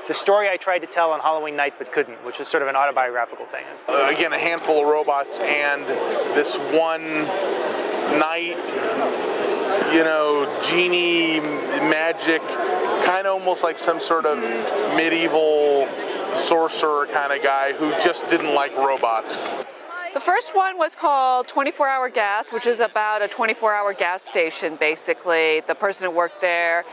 the story I tried to tell on Halloween night but couldn't, which was sort of an autobiographical thing. Again, a handful of robots and this one night, you know, genie magic, kind of almost like some sort of medieval sorcerer kind of guy who just didn't like robots. The first one was called 24-Hour Gas, which is about a 24-hour gas station, basically. The person who worked there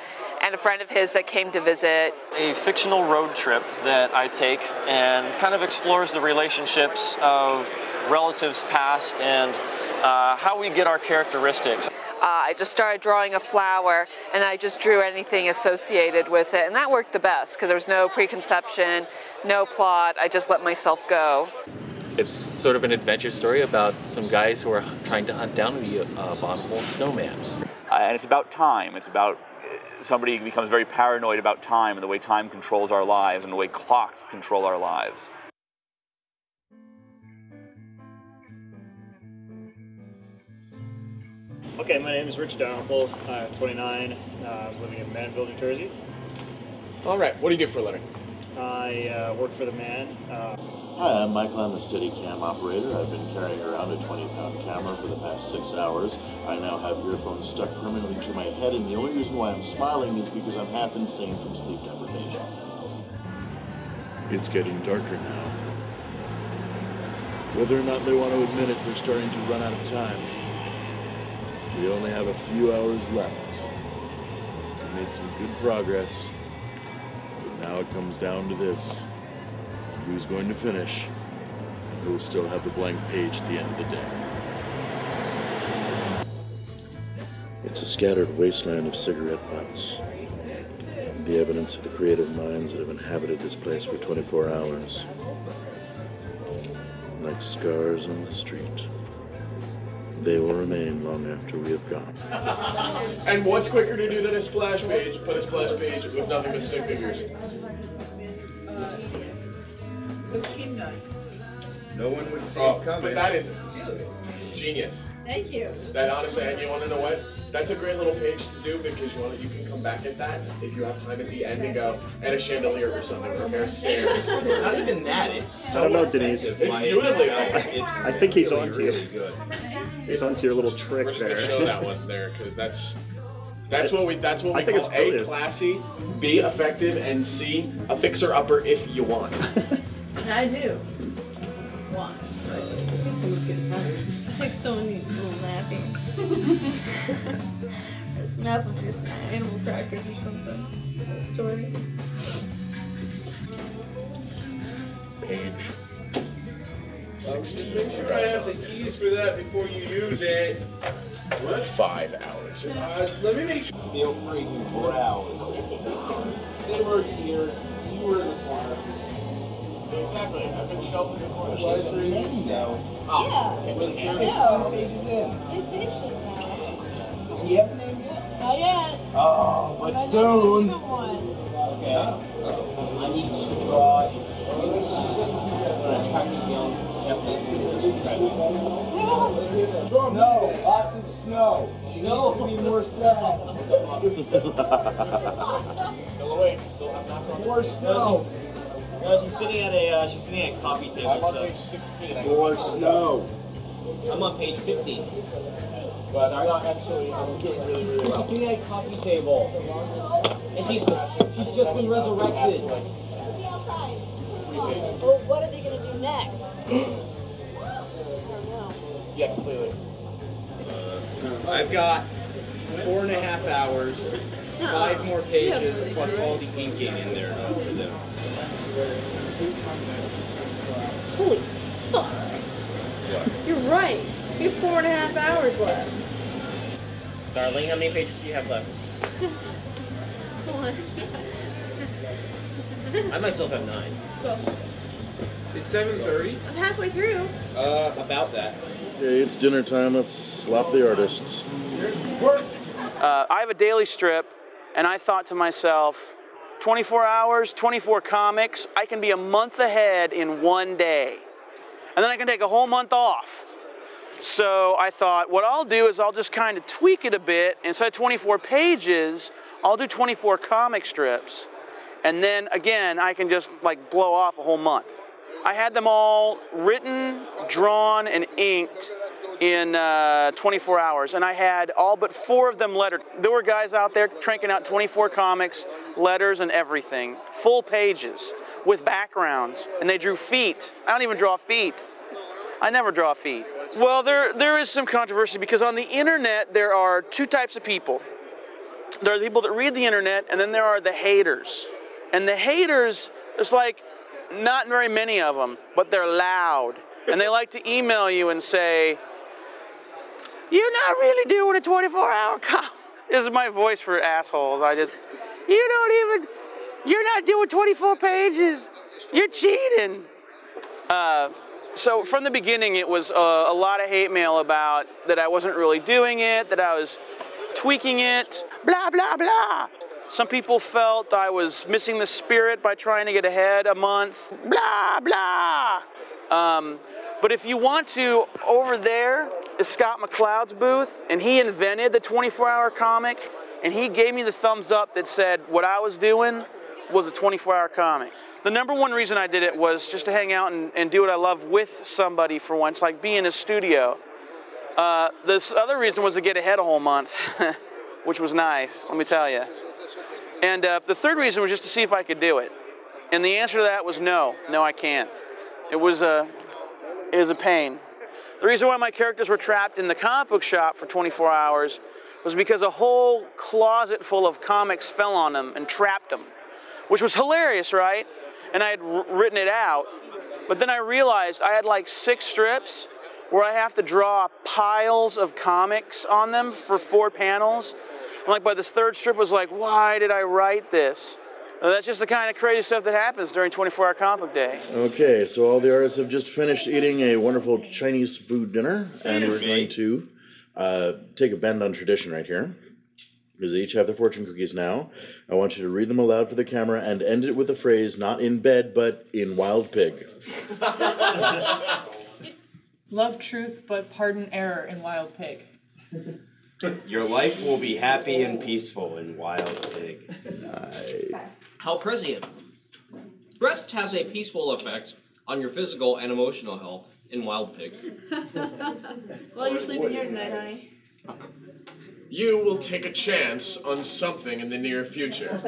and a friend of his that came to visit. A fictional road trip that I take and kind of explores the relationships of relatives past and how we get our characteristics. I just started drawing a flower, and I just drew anything associated with it, and that worked the best because there was no preconception, no plot. I just let myself go. It's sort of an adventure story about some guys who are trying to hunt down the abominable snowman. And it's about time. It's about somebody becomes very paranoid about time and the way time controls our lives and the way clocks control our lives. Okay, my name is Rich Dalrymple. I'm 29, living in Manville, New Jersey. All right, what do you do for a living? I work for the Man. Hi, I'm Michael. I'm the Steadicam operator. I've been carrying around a 20-pound camera for the past 6 hours. I now have earphones stuck permanently to my head, and the only reason why I'm smiling is because I'm half insane from sleep deprivation. It's getting darker now. Whether or not they want to admit it, they're starting to run out of time. We only have a few hours left. We made some good progress, but now it comes down to this. Who's going to finish, and who will still have the blank page at the end of the day. It's a scattered wasteland of cigarette butts. The evidence of the creative minds that have inhabited this place for 24 hours. Like scars on the street. They will remain long after we have gone. And what's quicker to do than a splash page? Put a splash page with nothing but stick figures. No one would see it coming. But that is genius. Thank you. That honestly, and you want to know what? That's a great little page to do because you can come back at that if you have time at the end and go, and a chandelier or something, or a pair of stairs. Not even that. It's so I don't know, Denise. It's beautifully done. I think he's on to you. Really good. He's on to your little trick We're just there. gonna show that one there because that's what we think call A, classy, B, effective, and C, a fixer-upper if you want. And I do. Want. I think someone's getting tired. I think someone needs a little napping. Or some apple juice and animal crackers or something. A story. Page 16. Make sure I have the keys for that before you use it. What? 5 hours. Let me make sure. Feel free to browse. They were here. You were in the corner. Exactly. I've been shelving the corner. What's your name now? Oh, Yeah. with I Harry. know. Pages in. They say shit now. Does he have a name yet? Not yet. Oh, but I soon. don't even one. Okay. I need to draw an attractive young Japanese snow, lots of snow. Snow to be more sad. Still awake. Still have not gone More to sleep. snow. No, she's sitting at a coffee table. I'm on So page 16. More snow. I'm on page 15. But I'm not actually. I'm doing really, really well. She's sitting at a coffee table, and she's just been resurrected. Well, what are they going to do next? I don't know. Yeah, completely. I've got 4.5 hours, 5 more pages, plus all the inking in there for them. Holy fuck. You're right. We have 4.5 hours left. Darling, how many pages do you have left? One. I might still have 9. 12. It's 7:30. I'm halfway through. About that. Okay, it's dinner time. Let's slap the artists. I have a daily strip, and I thought to myself, 24 hours, 24 comics, I can be a month ahead in one day. And then I can take a whole month off. So I thought, what I'll do is I'll just kind of tweak it a bit. Instead of 24 pages, I'll do 24 comic strips. And then again, I can just like blow off a whole month. I had them all written, drawn, and inked in 24 hours. And I had all but 4 of them lettered. There were guys out there cranking out 24 comics, letters and everything, full pages with backgrounds. And they drew feet. I don't even draw feet. I never draw feet. Well, there is some controversy because on the internet, there are 2 types of people. There are the people that read the internet, and then there are the haters. And the haters, there's like not very many of them, but they're loud. And they like to email you and say, "You're not really doing a 24-hour comic." This is my voice for assholes. You're not doing 24 pages. You're cheating. So from the beginning, it was a lot of hate mail about that I wasn't really doing it, that I was tweaking it, blah, blah, blah. Some people felt I was missing the spirit by trying to get ahead a month, blah, blah. But if you want to, over there is Scott McCloud's booth, and he invented the 24-hour comic, and he gave me the thumbs up that said what I was doing was a 24-hour comic. The number one reason I did it was just to hang out and do what I love with somebody for once, like be in a studio. This other reason was to get ahead a whole month, which was nice, let me tell you. And the third reason was just to see if I could do it. And the answer to that was no. No, I can't. It was a pain. The reason why my characters were trapped in the comic book shop for 24 hours was because a whole closet full of comics fell on them and trapped them, which was hilarious, right? And I had written it out, but then I realized I had like 6 strips where I have to draw piles of comics on them for 4 panels. And like by this 3rd strip was like, why did I write this? And that's just the kind of crazy stuff that happens during 24-hour comic book day. Okay, so all the artists have just finished eating a wonderful Chinese food dinner, and we're going to take a bend on tradition right here. Because they each have their fortune cookies now. I want you to read them aloud for the camera and end it with the phrase, not in bed, but in Wild Pig. Love truth, but pardon error in Wild Pig. Your life will be happy and peaceful in Wild Pig. How prescient. Rest has a peaceful effect on your physical and emotional health in Wild Pig. Well, you're sleeping here tonight, honey. You will take a chance on something in the near future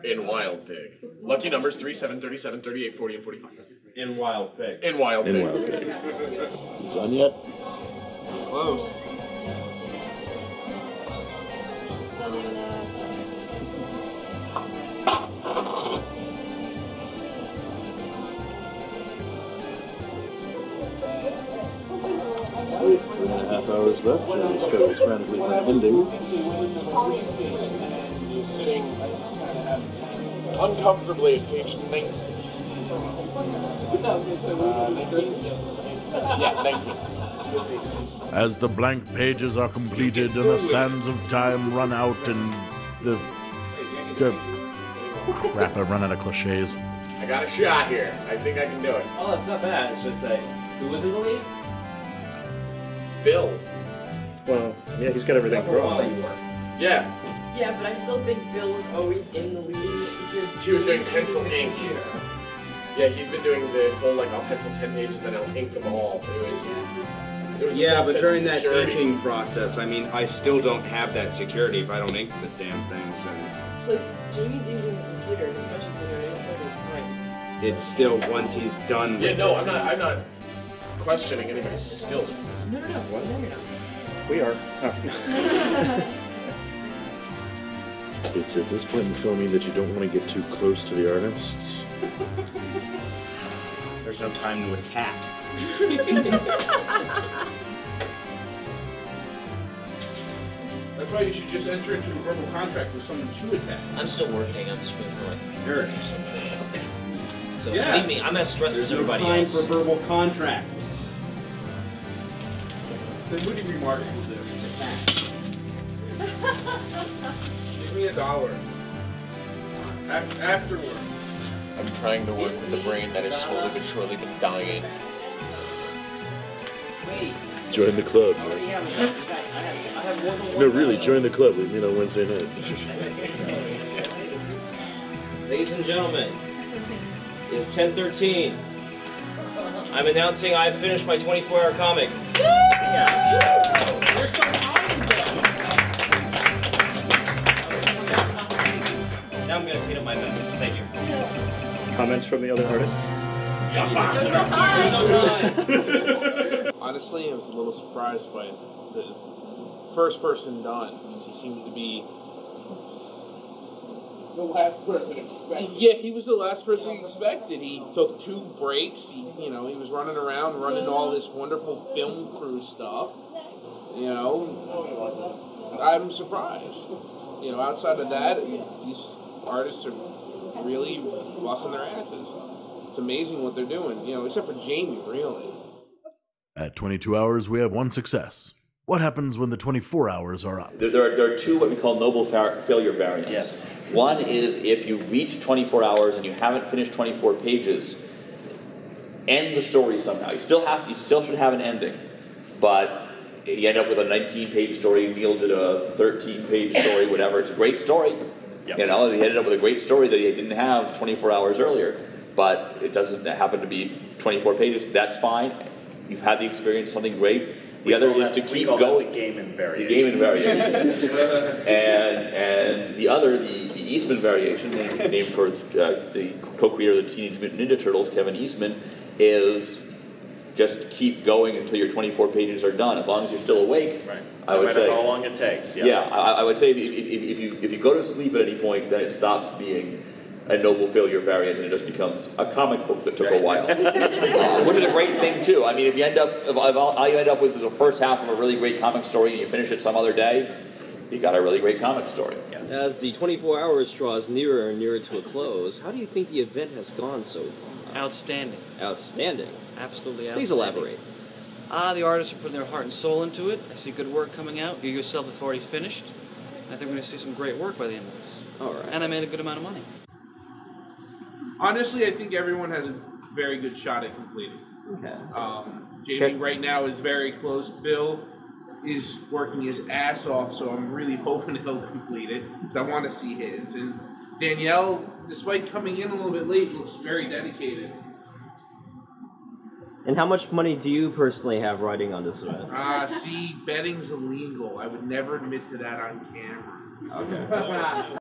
in Wild Pig. Lucky numbers 3, 7, 37, 38, 40, and 45. In Wild Pig. In Wild Pig. In Wild Pig. Done yet? Close. With 3.5 hours left, Johnny's fairly frantically ending. He's sitting uncomfortably at page 19. 19? Yeah, 19. As the blank pages are completed and the sands of time run out and the crap, I've run out of cliches. I got a shot here. I think I can do it. Oh, it's not bad. It's just that who was in the lead? Bill. Well, yeah, he's got everything wrong. Yeah. Yeah, but I still think Bill was always in the lead because She was doing pencil ink. Yeah, he's been doing the whole, like, I'll pencil 10 pages, then I'll ink them all. It was Yeah, a false but sense during of that security. inking process, I mean, I still don't have that security if I don't ink the damn things. And plus Jamie's using the computer, especially so they're inside his it's still once he's done with Yeah, no, I'm not questioning anybody's skills. No. We are. It's at this point in filming that you don't want to get too close to the artists. There's no time to attack. That's why you should just enter into a verbal contract with someone to attack. I'm still working. I'm just waiting for like parity or something. So Yeah. believe me, I'm as stressed as everybody Time else. for verbal contracts. Then what do you remark will do? Give me $1. Afterward. I'm trying to work with the brain that has slowly but surely been dying. Join the club, man. No, really, join the club. We meet on Wednesday nights. Ladies and gentlemen, it is 10:13. I'm announcing I've finished my 24-hour comic. You're so kind, Now I'm going to clean up my mess. Thank you. Comments from the other artists? Honestly, I was a little surprised by the first person done, because he seemed to be The last person expected. Yeah, he was the last person expected. He took 2 breaks. He was running around, running all this wonderful film crew stuff. I'm surprised. Outside of that, these artists are really busting their asses. It's amazing what they're doing, except for Jamie, really. At 22 hours, we have 1 success. What happens when the 24 hours are up? There are 2 what we call noble failure variants. Yes. One is if you reach 24 hours and you haven't finished 24 pages, end the story somehow. You still should have an ending, but you end up with a 19-page story, Neil did a 13-page story, whatever. It's a great story. Yep. He ended up with a great story that he didn't have 24 hours earlier, but it doesn't happen to be 24 pages. That's fine. You've had the experience, something great. The other is to keep going. The game invariation. The game invariation. and the other, the Eastman variation, named for the co-creator of the Teenage Mutant Ninja Turtles, Kevin Eastman, is just keep going until your 24 pages are done. As long as you're still awake, right. I would say. No matter how long it takes. Yeah. Yeah, I would say if you go to sleep at any point, then it stops being a noble failure variant, and it just becomes a comic book that took a while, which is a great thing too. I mean, if all you end up with is the first half of a really great comic story, and you finish it some other day, you got a really great comic story. Yeah. As the 24 hours draws nearer and nearer to a close, how do you think the event has gone so far? Outstanding. Outstanding. Absolutely outstanding. Please elaborate. The artists are putting their heart and soul into it. I see good work coming out. You yourself have already finished. I think we're going to see some great work by the end of this. All right. And I made a good amount of money. Honestly, I think everyone has a very good shot at completing. Okay. Jamie right now is very close. Bill is working his ass off, so I'm really hoping he'll complete it, because I want to see his. And Danielle, despite coming in a little bit late, looks very dedicated. And how much money do you personally have riding on this event? See, betting's illegal. I would never admit to that on camera. Okay.